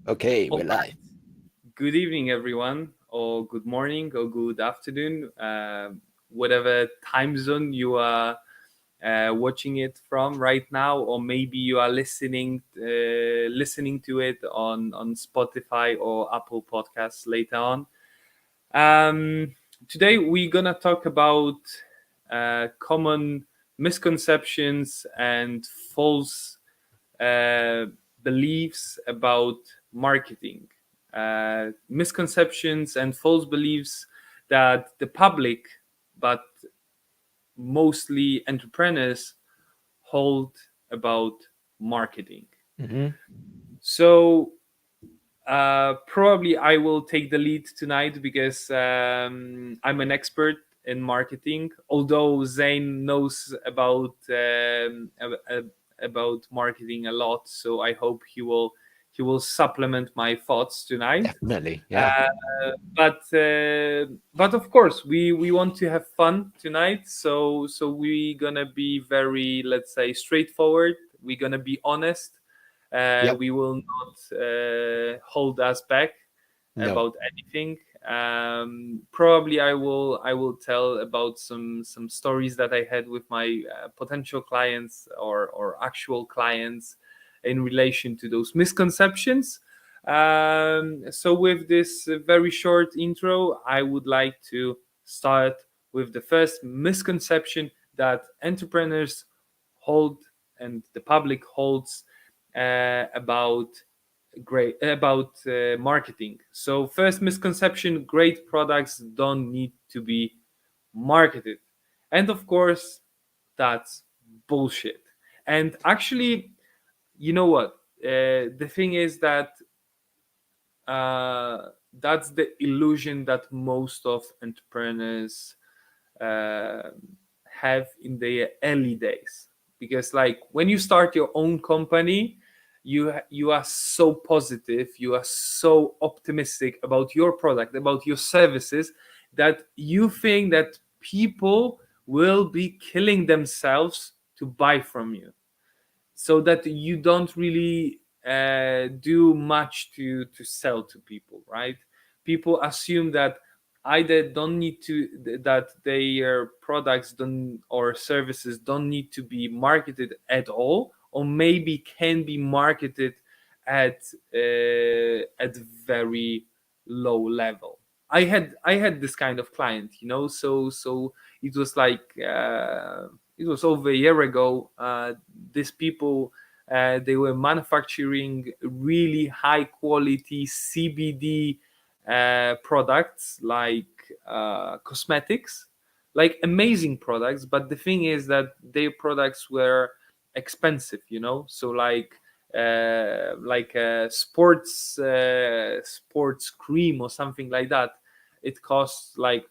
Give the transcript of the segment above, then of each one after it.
Okay, All we're right. live. Good evening, everyone, or good morning, or good afternoon, whatever time zone you are watching it from right now, or maybe you are listening to it on Spotify or Apple Podcasts later on. Um, Today we're gonna talk about common misconceptions and false uh, beliefs about marketing, misconceptions and false beliefs that the public, but mostly entrepreneurs, hold about marketing. Hmm. So, probably I will take the lead tonight because I'm an expert in marketing. Although Zane knows about marketing a lot, so I hope he will supplement my thoughts tonight. Definitely, yeah. But of course we want to have fun tonight, so we're gonna be very, let's say, straightforward. We're gonna be honest. Yep. We will not hold us back No. about anything. Probably I will tell about some stories that I had with my potential clients or actual clients in relation to those misconceptions. So with this very short intro, I would like to start with the first misconception that entrepreneurs hold and the public holds about marketing. So first misconception: great products don't need to be marketed, and of course that's bullshit. And actually, you know what? The thing is that uh, that's the illusion that most of entrepreneurs uh, have in their early days, because like when you start your own company, you are so positive, you are so optimistic about your product, about your services, that you think that people will be killing themselves to buy from you, so that you don't really do much to sell to people, right? People assume that either don't need to that their products don't or services don't need to be marketed at all, or maybe can be marketed at very low level. I had this kind of client, so it was like it was over a year ago. These people, they were manufacturing really high quality CBD products, like cosmetics, like amazing products. But the thing is that their products were expensive, so like a sports cream or something like that. It costs, like,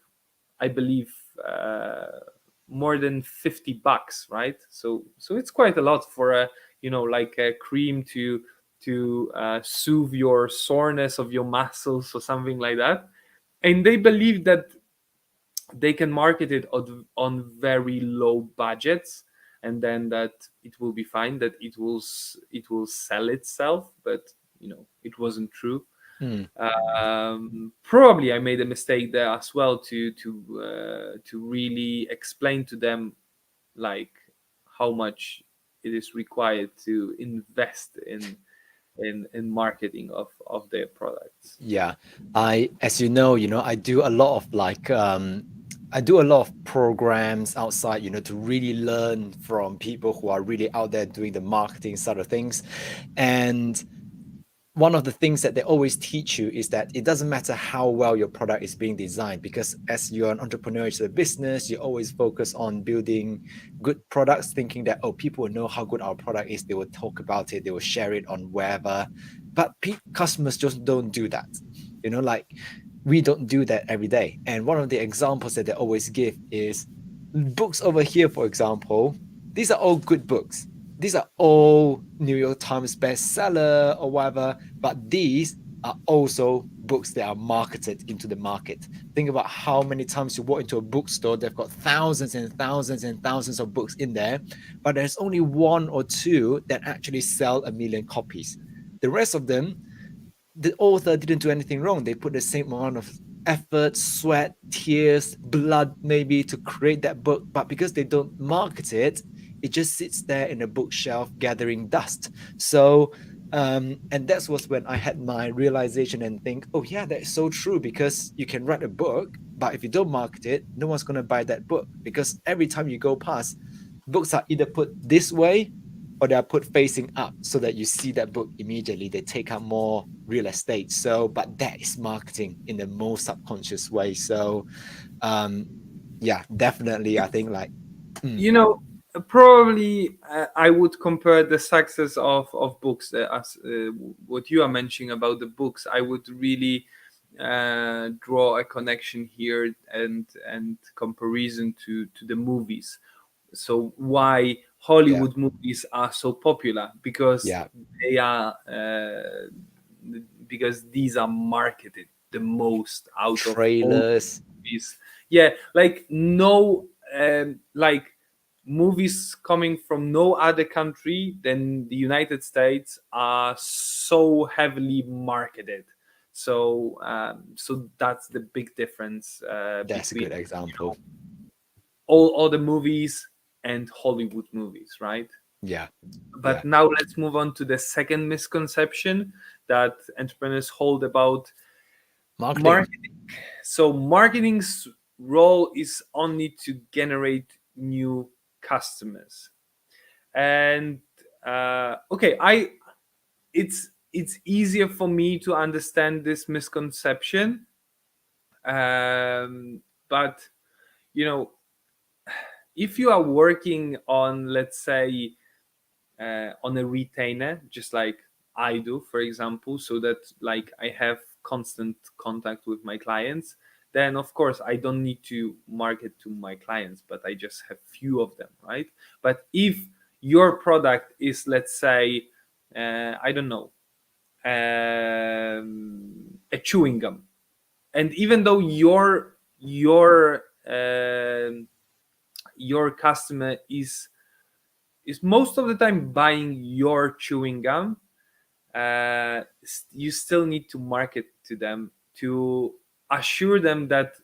I believe, more than $50, right? So it's quite a lot for a, like a cream to soothe your soreness of your muscles or something like that. And they believe that they can market it on very low budgets, and then that it will be fine, that it will sell itself. But it wasn't true. Mm. Probably I made a mistake there as well, to really explain to them, like, how much it is required to invest in marketing of their products. Yeah. As I do a lot of I do a lot of programs outside, to really learn from people who are really out there doing the marketing side of things. And one of the things that they always teach you is that it doesn't matter how well your product is being designed, because as you're an entrepreneur, it's a business, you always focus on building good products, thinking that, oh, people will know how good our product is, they will talk about it, they will share it on wherever. But customers just don't do that. Like, we don't do that every day. And one of the examples that they always give is books over here, for example. These are all good books. These are all New York Times bestseller or whatever, but these are also books that are marketed into the market. Think about how many times you walk into a bookstore, they've got thousands and thousands and thousands of books in there, but there's only one or two that actually sell 1 million copies. The rest of them, the author didn't do anything wrong. They put the same amount of effort, sweat, tears, blood, maybe to create that book. But because they don't market it, it just sits there in a bookshelf gathering dust. So, and that was when I had my realization and think, oh, yeah, that is so true because you can write a book, but if you don't market it, no one's going to buy that book because every time you go past, books are either put this way or they are put facing up so that you see that book immediately. They take up more real estate. So, but that is marketing in the most subconscious way. So, um, yeah, definitely. I think like, You know, probably I would compare the success of books as what you are mentioning about the books. I would really draw a connection here and comparison to the movies. So why yeah, Hollywood movies are so popular? Because yeah, they are because these are marketed the most out of all trailers, movies. Yeah, like no like movies coming from no other country than the United States are so heavily marketed. So so that's the big difference that's a between good example. all other movies and Hollywood movies, right? Yeah, yeah, But now let's move on to the second misconception that entrepreneurs hold about marketing. marketing. So marketing's role is only to generate new customers. And okay, I it's easier for me to understand this misconception. But you know, if you are working on, let's say, on a retainer, just like I do, for example, so that like I have constant contact with my clients, then of course I don't need to market to my clients, but I just have few of them, right? But if your product is, let's say, I don't know, a chewing gum, and even though your customer is most of the time buying your chewing gum, you still need to market to them to assure them that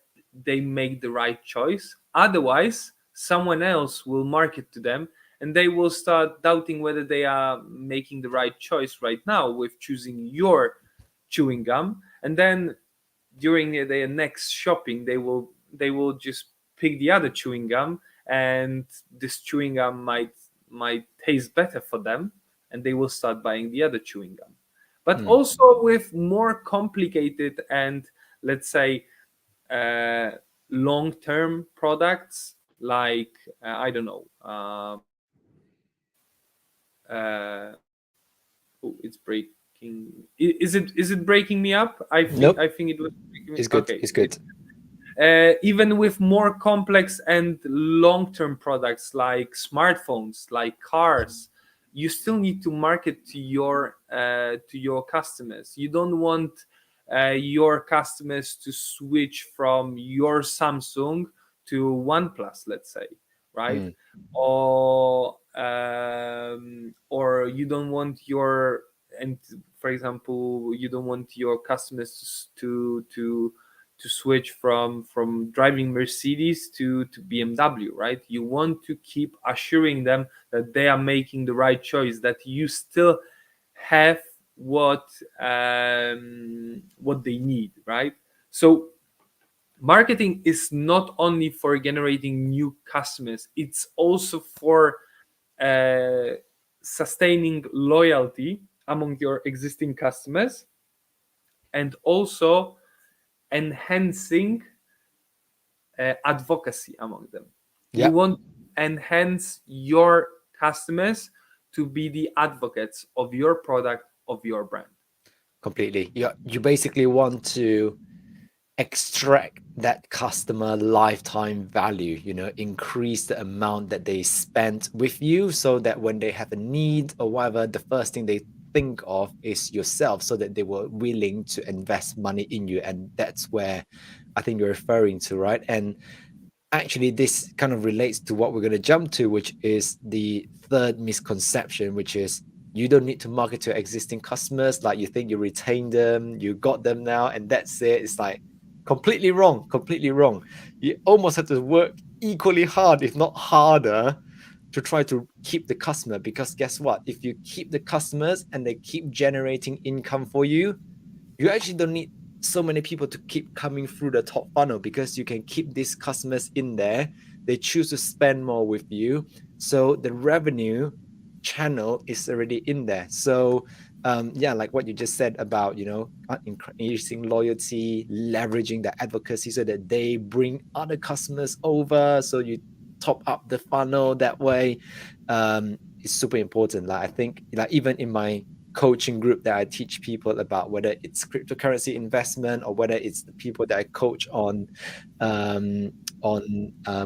they make the right choice. Otherwise, someone else will market to them and they will start doubting whether they are making the right choice right now with choosing your chewing gum. And then during their next shopping, they will just pick the other chewing gum, and this chewing gum might taste better for them, and they will start buying the other chewing gum. But Mm. also with more complicated and, let's say, uh, long-term products like I don't know. Oh, it's breaking. Is it breaking me up? I Nope, think it was breaking me. it's good. Okay, It's good. even with more complex and long-term products like smartphones, like cars, you still need to market to your customers. You don't want your customers to switch from your Samsung to OnePlus, let's say, right? Mm. Or you don't want your, and for example, you don't want your customers to switch from driving Mercedes to BMW, right? You want to keep assuring them that they are making the right choice, that you still have what they need, right? So marketing is not only for generating new customers, it's also for uh, sustaining loyalty among your existing customers, and also enhancing advocacy among them. You Yeah, want to enhance your customers to be the advocates of your product, of your brand. completely. You basically want to extract that customer lifetime value, increase the amount that they spent with you so that when they have a need or whatever, the first thing they think of is yourself so that they were willing to invest money in you. And that's where I think you're referring to, right? And actually, this kind of relates to what we're going to jump to, which is the third misconception, which is You don't need to market to existing customers. Like you think you retain them, you got them now, and that's it. It's like completely wrong, completely wrong. You almost have to work equally hard, if not harder, to try to keep the customer. Because guess what? If you keep the customers and they keep generating income for you actually don't need so many people to keep coming through the top funnel because you can keep these customers in there. They choose to spend more with you. So the revenue channel is already in there. So yeah, like what you just said about, increasing loyalty, leveraging the advocacy so that they bring other customers over. So you top up the funnel that way. It's super important. Like I think, like even in my coaching group that I teach people about, whether it's cryptocurrency investment or whether it's the people that I coach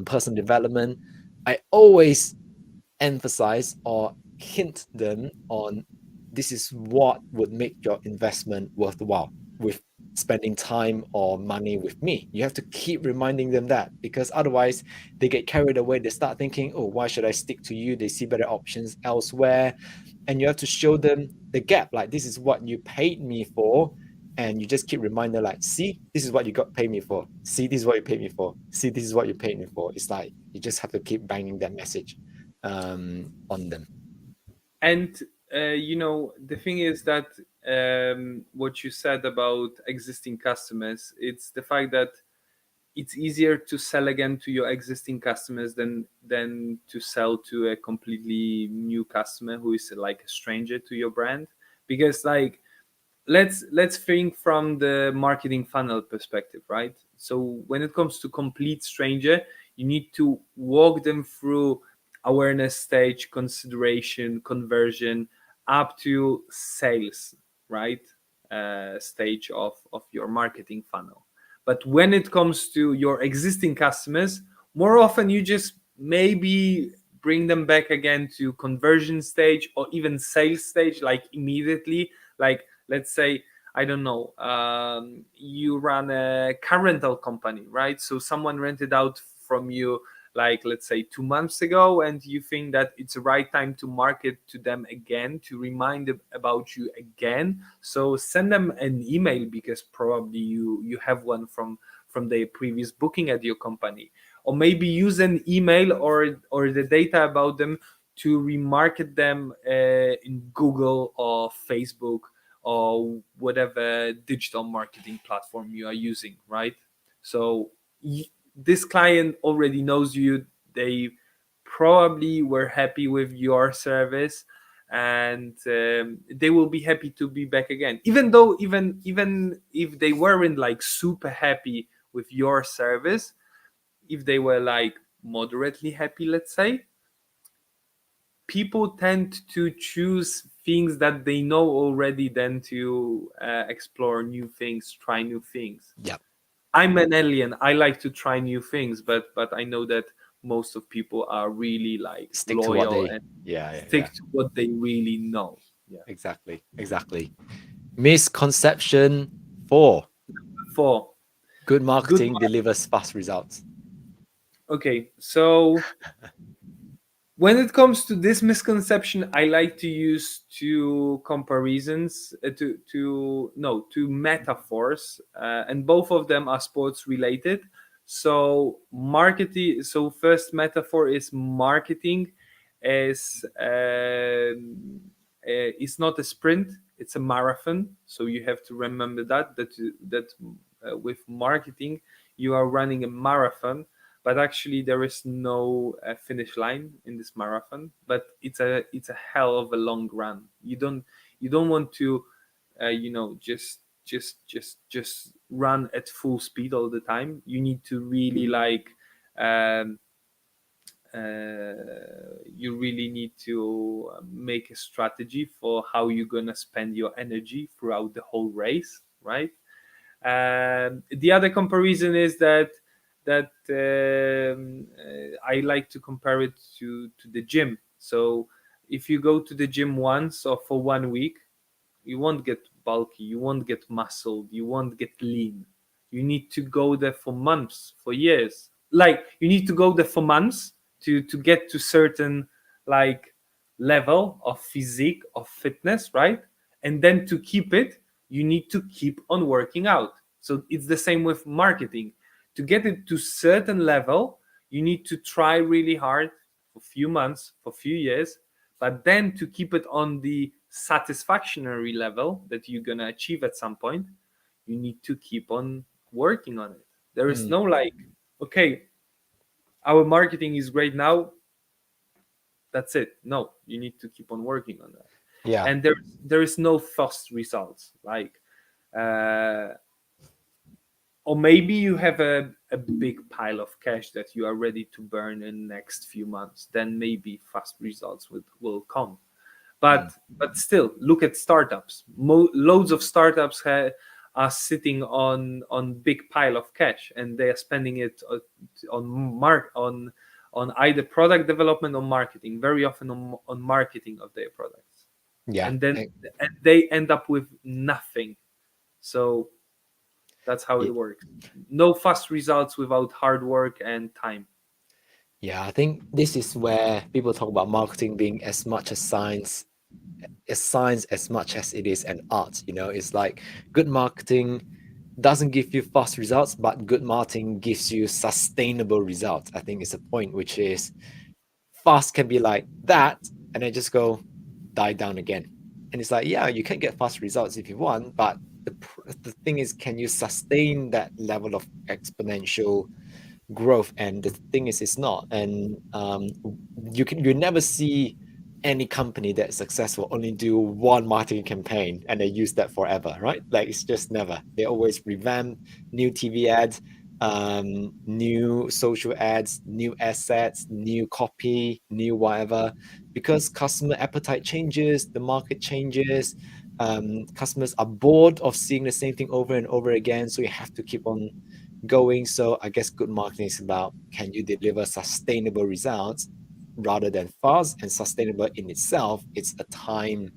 personal development, I always emphasize or hint them on this is what would make your investment worthwhile with spending time or money with me. You have to keep reminding them that, because otherwise they get carried away. They start thinking, oh, why should I stick to you? They see better options elsewhere. And you have to show them the gap. Like, this is what you paid me for. And you just keep reminding, like, see, this is what you got paid me for. See, this is what you paid me for. See, this is what you paid me for. It's like you just have to keep banging that message on them. And the thing is that what you said about existing customers, it's the fact that it's easier to sell again to your existing customers than to sell to a completely new customer who is like a stranger to your brand. Because like, let's think from the marketing funnel perspective, right? So when it comes to complete stranger, you need to walk them through awareness stage, consideration, conversion, up to sales, right? Stage of your marketing funnel. But when it comes to your existing customers, more often you just maybe bring them back again to conversion stage or even sales stage, like immediately. Like, let's say, I don't know, you run a car rental company, right? So someone rented out from you, like, let's say 2 months ago, and you think that it's the right time to market to them again, to remind them about you again. So send them an email, because probably you have one from their previous booking at your company. Or maybe use an email or the data about them to remarket them in Google or Facebook or whatever digital marketing platform you are using, right? So this client already knows you. They probably were happy with your service, and they will be happy to be back again. Even though, even if they weren't like super happy with your service, if they were like moderately happy, let's say, people tend to choose things that they know already than to explore new things, try new things. Yeah. I'm an alien. I like to try new things, but I know that most of people are really like Stick to what loyal they, and yeah, yeah, yeah. stick to what they really know. Yeah. Exactly. Exactly. Misconception 4. Four. Good Good. marketing delivers fast results. Okay, so when it comes to this misconception, I like to use two comparisons, two metaphors, and both of them are sports related. So marketing. So first metaphor is marketing, is it's not a sprint; it's a marathon. So you have to remember that with marketing, you are running a marathon, but actually there is no finish line in this marathon. But it's a hell of a long run. You don't want to just run at full speed all the time. You need to really like um, you really need to make a strategy for how you're gonna spend your energy throughout the whole race, right? The other comparison is that I like to compare it to the gym. So if you go to the gym once or for 1 week, you won't get bulky, you won't get muscled, you won't get lean. You need to go there for months, for years. Like, you need to go there for months to get to certain, like, level of physique, of fitness, right? And then to keep it, you need to keep on working out. So it's the same with marketing. To get it to certain level, you need to try really hard for few months, for few years, but then to keep it on the satisfactory level that you're gonna achieve at some point, you need to keep on working on it. There is Mm. no like, okay, our marketing is great now, that's it. No, you need to keep on working on that. Yeah. And there is no fast results. Like uh, or maybe you have a big pile of cash that you are ready to burn in the next few months, then maybe fast results will come. Mm. But still, look at startups. Loads of startups are sitting on big pile of cash, and they are spending it on on either product development or marketing, very often on marketing of their products, Yeah. and then and they end up with nothing. So that's how Yeah. it works. No fast results without hard work and time. Yeah, I think this is where people talk about marketing being as science as much as it is an art. You know, it's like good marketing doesn't give you fast results, but good marketing gives you sustainable results. I think it's a point, which is fast can be like that, and then just go die down again. And it's like, yeah, you can get fast results if you want, but the thing is, can you sustain that level of exponential growth? And the thing is, it's not. And you never see any company that's successful only do one marketing campaign and they use that forever, right? Like it's just never. They always revamp new TV ads, new social ads, new assets, new copy, new whatever, because customer appetite changes, the market changes. Customers are bored of seeing the same thing over and over again, so you have to keep on going. So I guess good marketing is about, can you deliver sustainable results rather than fast, and sustainable in itself, it's a time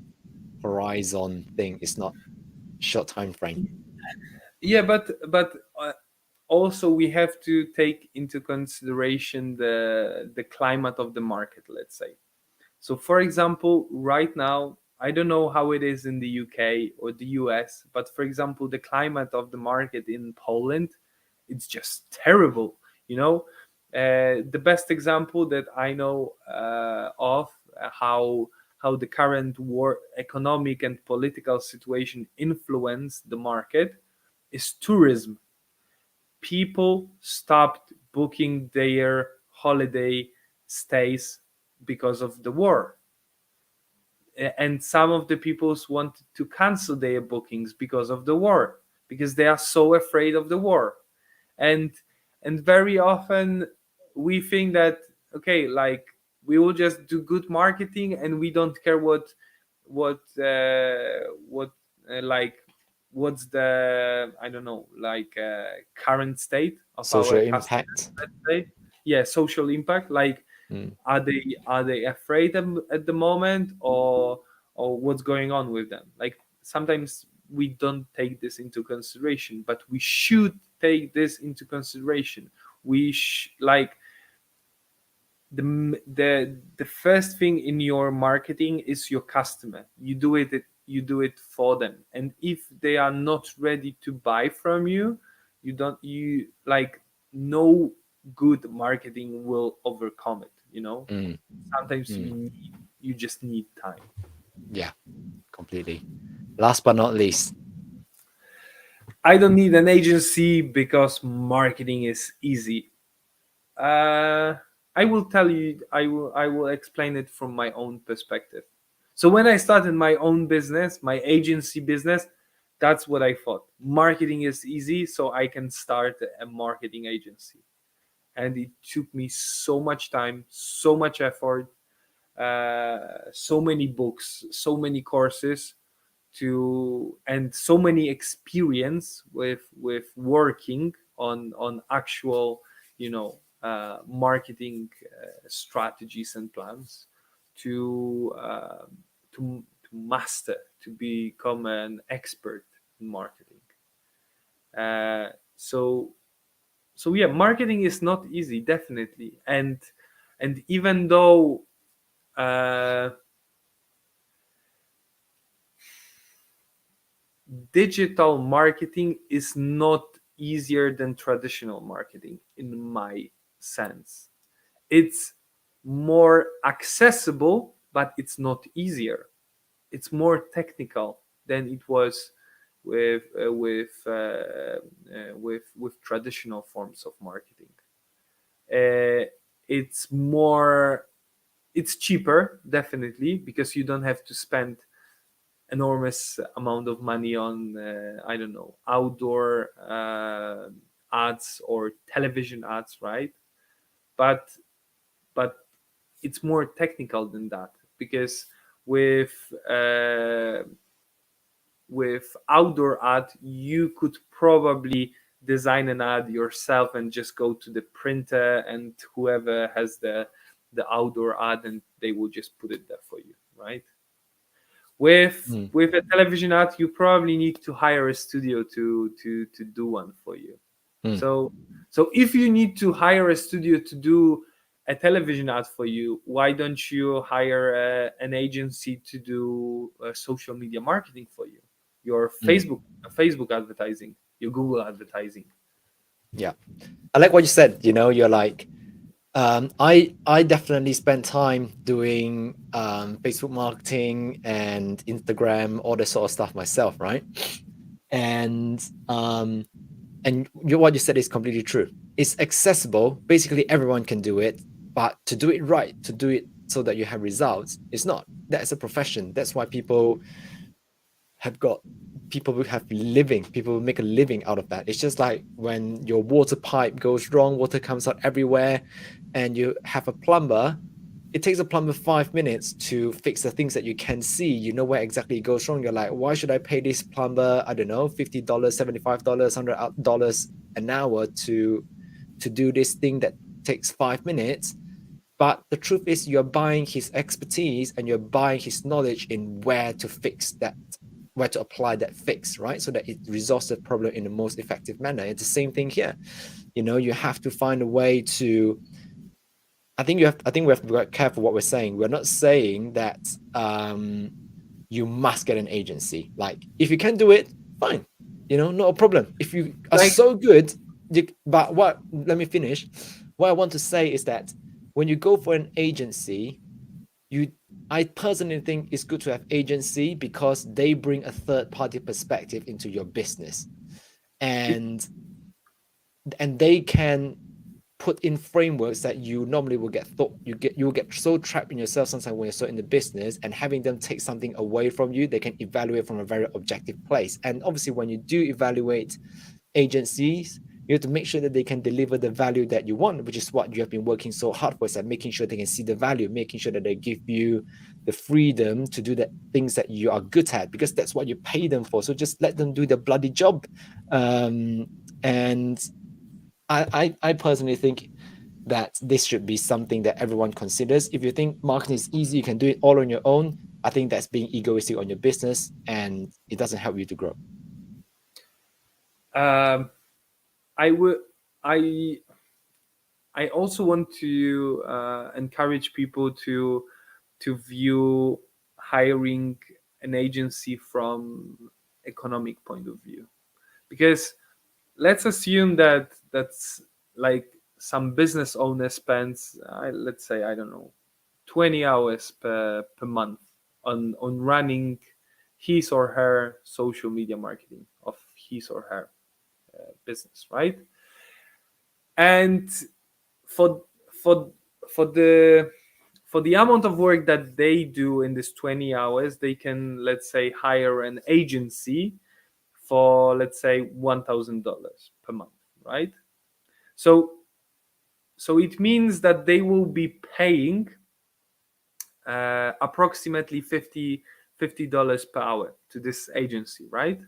horizon thing. It's not short time frame. Yeah, but also we have to take into consideration the climate of the market, let's say. So for example, right now, I don't know how it is in the UK or the US, but for example, the climate of the market in Poland, it's just terrible, you know. The best example that I know of how the current war economic and political situation influence the market is tourism. People stopped booking their holiday stays because of the war. And some of the peoples wanted to cancel their bookings because of the war, because they are so afraid of the war. and and very often we think that, okay, like, we will just do good marketing and we don't care what like what's the, I don't know, like current state of Social our customers, impact. let's say. Yeah, social impact. Like, Mm. are they afraid at the moment, or what's going on with them? Like, sometimes we don't take this into consideration, but we should take this into consideration. Like, the first thing in your marketing is your customer. You do it for them, and if they are not ready to buy from you, you like, no good marketing will overcome it, you know. Mm. Sometimes Mm. you just need time. Yeah, completely. Last but not least. I don't need an agency because marketing is easy. uh I will tell you, I will explain it from my own perspective. So when I started my own business, my agency business, that's what I thought. Marketing is easy, so I can start a marketing agency. And it took me so much time, so much effort, so many books, so many courses, and so many experience with working on actual, marketing strategies and plans to to master, to become an expert in marketing. So yeah, marketing is not easy, definitely. And even though digital marketing is not easier than traditional marketing in my sense. It's more accessible, but it's not easier. It's more technical than it was with traditional forms of marketing. Uh, it's more, it's cheaper definitely, because you don't have to spend enormous amount of money on I don't know, outdoor ads or television ads, right? But but it's more technical than that, because with uh, with outdoor ad you could probably design an ad yourself and just go to the printer, and whoever has the outdoor ad, and they will just put it there for you, right? Mm, With a television ad you probably need to hire a studio to do one for you. mm, So so if you need to hire a studio to do a television ad for you, why don't you hire an agency to do social media marketing for you, your mm. Facebook advertising, your Google advertising? Yeah. I like what you said, you're like, I definitely spent time doing Facebook marketing and Instagram, all this sort of stuff myself, right? And what you said is completely true. It's accessible. Basically, everyone can do it, but to do it right, to do it so that you have results, it's not. That's a profession. That's why people will have living. People will make a living out of that. It's just like when your water pipe goes wrong, water comes out everywhere, and you have a plumber. It takes a plumber 5 minutes to fix the things that you can see. You know where exactly it goes wrong. You're like, why should I pay this plumber, I don't know, $50, $75, $100 an hour to do this thing that takes 5 minutes? But the truth is, you're buying his expertise and you're buying his knowledge in where to fix that, where to apply that fix, right? So that it resolves the problem in the most effective manner. It's the same thing here. You have to find a way to. I think we have to be quite careful what we're saying. We're not saying that you must get an agency. Like, if you can do it, fine. Not a problem. If you are Like, so good, but what? Let me finish. What I want to say is that when you go for an agency, you I personally think it's good to have agency because they bring a third party perspective into your business, it, and they can put in frameworks that you normally will get thought you will get so trapped in yourself sometimes when you're so in the business, and having them take something away from you, they can evaluate from a very objective place. And obviously, when you do evaluate agencies, you have to make sure that they can deliver the value that you want, which is what you have been working so hard for, is that making sure they can see the value, making sure that they give you the freedom to do the things that you are good at, because that's what you pay them for. So just let them do the bloody job. And I personally think that this should be something that everyone considers. If you think marketing is easy, you can do it all on your own, I think that's being egoistic on your business, and it doesn't help you to grow. um, I would I I also want to encourage people to view hiring an agency from economic point of view, because let's assume that that's like some business owner spends let's say, I don't know, 20 hours per month on running his or her social media marketing of his or her business, right? And for for for the for the amount of work that they do in this 20 hours, they can, let's say, hire an agency for, let's say, $1,000 per month, right? So so it means that they will be paying approximately $50 per hour to this agency, right?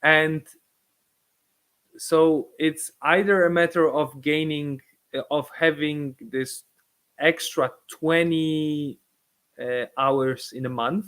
And so it's either a matter of gaining of having this extra 20 hours in a month,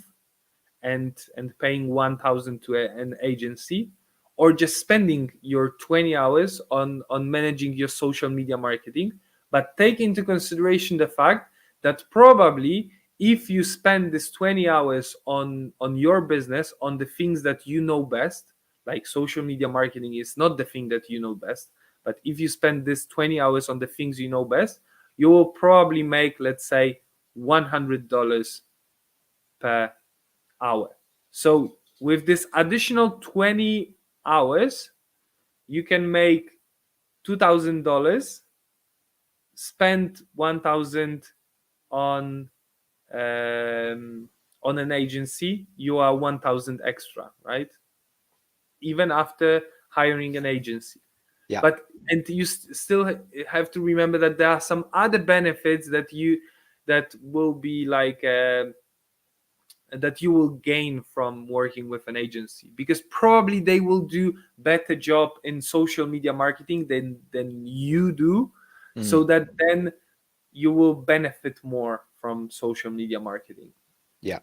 and paying 1,000 to an agency, or just spending your 20 hours on managing your social media marketing. But take into consideration the fact that probably if you spend this 20 hours on your business, on the things that you know best, like social media marketing is not the thing that you know best, but if you spend this 20 hours on the things you know best, you will probably make, let's say, $100 per hour. So with this additional 20 hours, you can make $2,000, spend 1,000 on on an agency, you are 1,000 extra, right? Even after hiring an agency. Yeah. But and you still have to remember that there are some other benefits that will be like that you will gain from working with an agency, because probably they will do better job in social media marketing than you do, so Mm. that then you will benefit more from social media marketing. Yeah,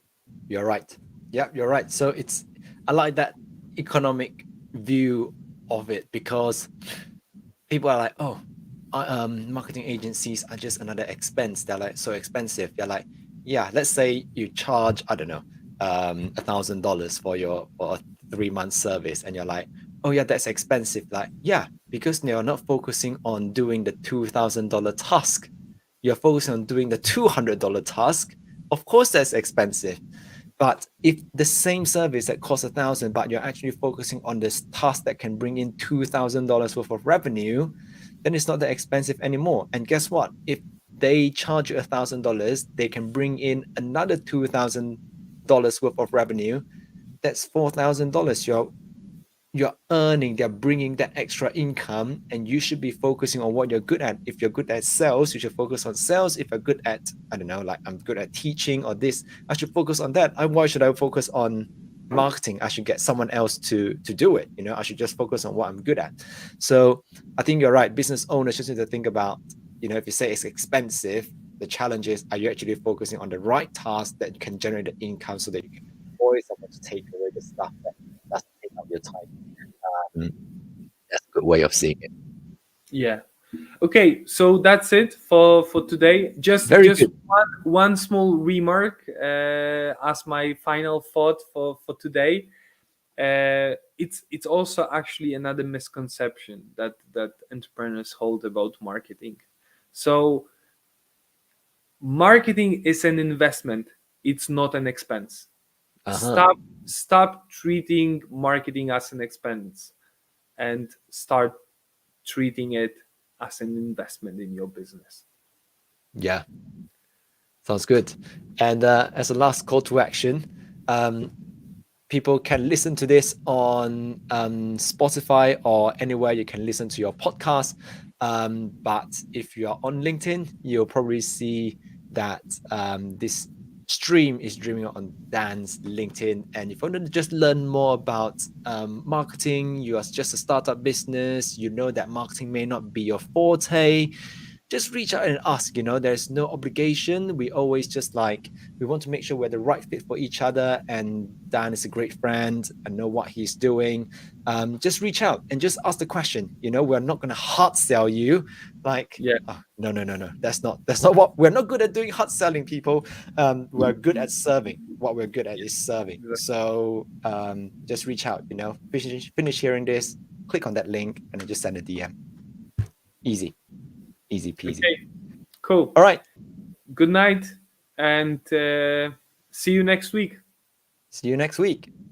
you're right. Yeah, you're right. So it's I like that economic view of it because people are like, oh, marketing agencies are just another expense. They're like so expensive. They're like, yeah, let's say you charge, I don't know, $1,000 for a 3 month service, and you're like, oh yeah, that's expensive. Like, yeah, because you're not focusing on doing the $2,000 task. You're focusing on doing the $200 task. Of course, that's expensive. But if the same service that costs 1,000, but you're actually focusing on this task that can bring in $2,000 worth of revenue, then it's not that expensive anymore. And guess what? If they charge you $1,000, they can bring in another $2,000 worth of revenue. That's $4,000. You're earning, they're bringing that extra income, and you should be focusing on what you're good at. If you're good at sales, you should focus on sales. If you're good at, I don't know, like I'm good at teaching or this, I should focus on that. Why should I focus on marketing? I should get someone else to do it. I should just focus on what I'm good at. So I think you're right. Business owners just need to think about, if you say it's expensive, the challenge is, are you actually focusing on the right task that can generate the income so that you can employ someone to take away the stuff that doesn't take up your time? Mm, that's a good way of seeing it. Yeah. Okay, so that's it for today. Very Just good. one small remark as my final thought for today. It's also actually another misconception that entrepreneurs hold about marketing. So marketing is an investment, it's not an expense. Uh-huh. Stop treating marketing as an expense and start treating it as an investment in your business. Yeah, sounds good. And as a last call to action, um, people can listen to this on Spotify or anywhere you can listen to your podcast. But if you are on LinkedIn, you'll probably see that this stream is streaming on Dan's LinkedIn. And if you want to just learn more about marketing, you are just a startup business, you know that marketing may not be your forte, just reach out and ask. There's no obligation. We always just like, we want to make sure we're the right fit for each other, and Dan is a great friend and know what he's doing. Just reach out and just ask the question. We're not going to hard sell you, like, Yeah, oh, no, that's not what we're not good at doing. Hard selling people. We're good at serving. What we're good at is serving. exactly. So just reach out. Finish hearing this, click on that link and then just send a DM. Easy peasy. Okay, cool. All right. Good night, and see you next week. See you next week.